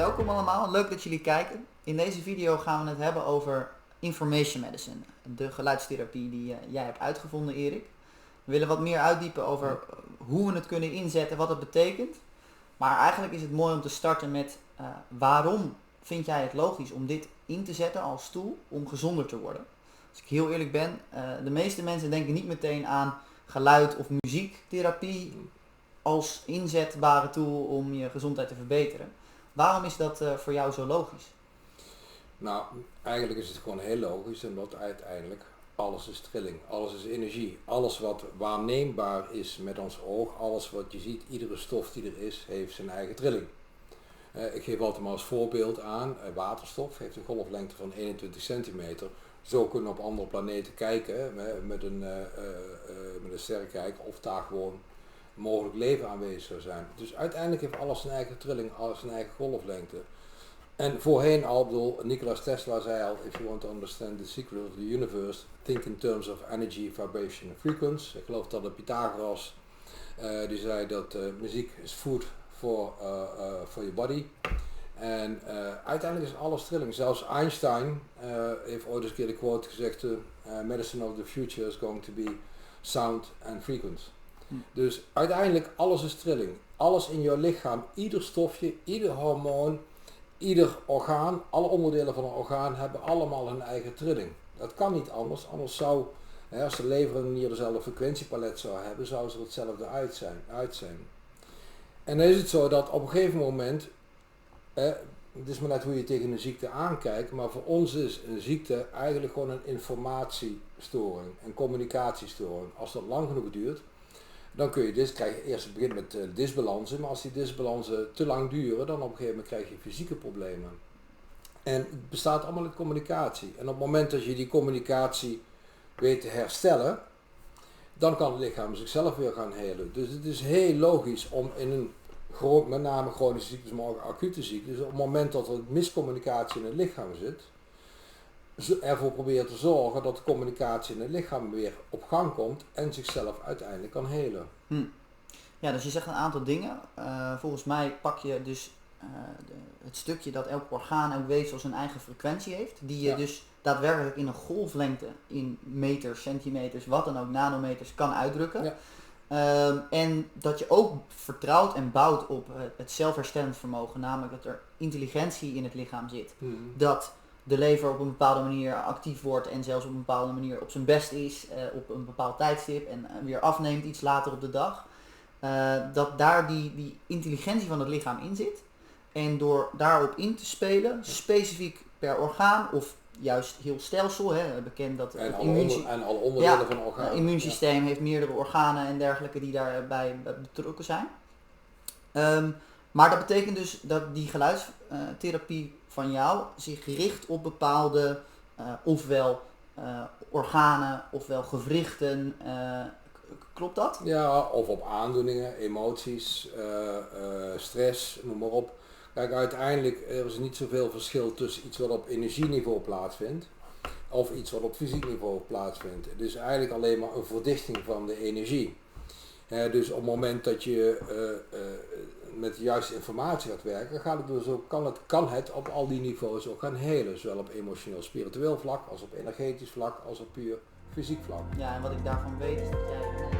welkom allemaal, leuk dat jullie kijken. In deze video gaan we het hebben over information medicine, de geluidstherapie die jij hebt uitgevonden, Erik. We willen wat meer uitdiepen over hoe we het kunnen inzetten, wat het betekent. Maar eigenlijk is het mooi om te starten met waarom vind jij het logisch om dit in te zetten als tool om gezonder te worden? Als ik heel eerlijk ben, de meeste mensen denken niet meteen aan geluid- of muziektherapie als inzetbare tool om je gezondheid te verbeteren. Waarom is dat voor jou zo logisch? Nou, eigenlijk is het gewoon heel logisch, omdat uiteindelijk alles is trilling, alles is energie. Alles wat waarneembaar is met ons oog, alles wat je ziet, iedere stof die er is, heeft zijn eigen trilling. Ik geef altijd maar als voorbeeld aan, waterstof heeft een golflengte van 21 centimeter. Zo kunnen we op andere planeten kijken met een sterren kijken of daar gewoon mogelijk leven aanwezig zou zijn. Dus uiteindelijk heeft alles zijn eigen trilling, alles zijn eigen golflengte. En voorheen al, bedoel, Nikola Tesla zei al, if you want to understand the secret of the universe, think in terms of energy, vibration and frequency. Ik geloof dat de Pythagoras, die zei dat muziek is food for your body. En uiteindelijk is alles trilling. Zelfs Einstein heeft ooit eens een keer de quote gezegd, medicine of the future is going to be sound and frequency. Dus uiteindelijk alles is trilling. Alles in jouw lichaam, ieder stofje, ieder hormoon, ieder orgaan, alle onderdelen van een orgaan hebben allemaal hun eigen trilling. Dat kan niet anders, anders zou, als de lever en nier dezelfde frequentiepalet zou hebben, zou ze hetzelfde uit zijn. En dan is het zo dat op een gegeven moment, het is maar net hoe je tegen een ziekte aankijkt, maar voor ons is een ziekte eigenlijk gewoon een informatiestoring, een communicatiestoring. Als dat lang genoeg duurt, dan kun je het begint met disbalansen, maar als die disbalansen te lang duren, dan op een gegeven moment krijg je fysieke problemen. En het bestaat allemaal uit communicatie. En op het moment dat je die communicatie weet te herstellen, dan kan het lichaam zichzelf weer gaan helen. Dus het is heel logisch om in een, met name chronische ziektes, maar ook acute ziektes, op het moment dat er miscommunicatie in het lichaam zit, ervoor proberen te zorgen dat de communicatie in het lichaam weer op gang komt en zichzelf uiteindelijk kan helen. Ja, dus je zegt een aantal dingen. Volgens mij pak je dus het stukje dat elk orgaan, elk weefsel zijn eigen frequentie heeft, die je dus daadwerkelijk in een golflengte, in meters, centimeters, wat dan ook, nanometers, kan uitdrukken. Ja. En dat je ook vertrouwt en bouwt op het zelfherstellend vermogen, namelijk dat er intelligentie in het lichaam zit. Dat de lever op een bepaalde manier actief wordt en zelfs op een bepaalde manier op zijn best is op een bepaald tijdstip en weer afneemt iets later op de dag. Dat daar die intelligentie van het lichaam in zit. En door daarop in te spelen, specifiek per orgaan of juist heel stelsel, bekend dat en alle onderdelen van organen. Het immuunsysteem heeft meerdere organen en dergelijke die daarbij betrokken zijn. Maar dat betekent dus dat die geluidstherapie van jou zich richt op bepaalde ofwel organen ofwel gewrichten. Klopt dat? Ja, of op aandoeningen, emoties, stress, noem maar op. Kijk, uiteindelijk er is niet zoveel verschil tussen iets wat op energieniveau plaatsvindt of iets wat op fysiek niveau plaatsvindt. Het is eigenlijk alleen maar een verdichting van de energie. Dus op het moment dat je met de juiste informatie gaat werken, kan het op al die niveaus ook gaan helen. Zowel op emotioneel spiritueel vlak, als op energetisch vlak, als op puur fysiek vlak. Ja, en wat ik daarvan weet is dat jij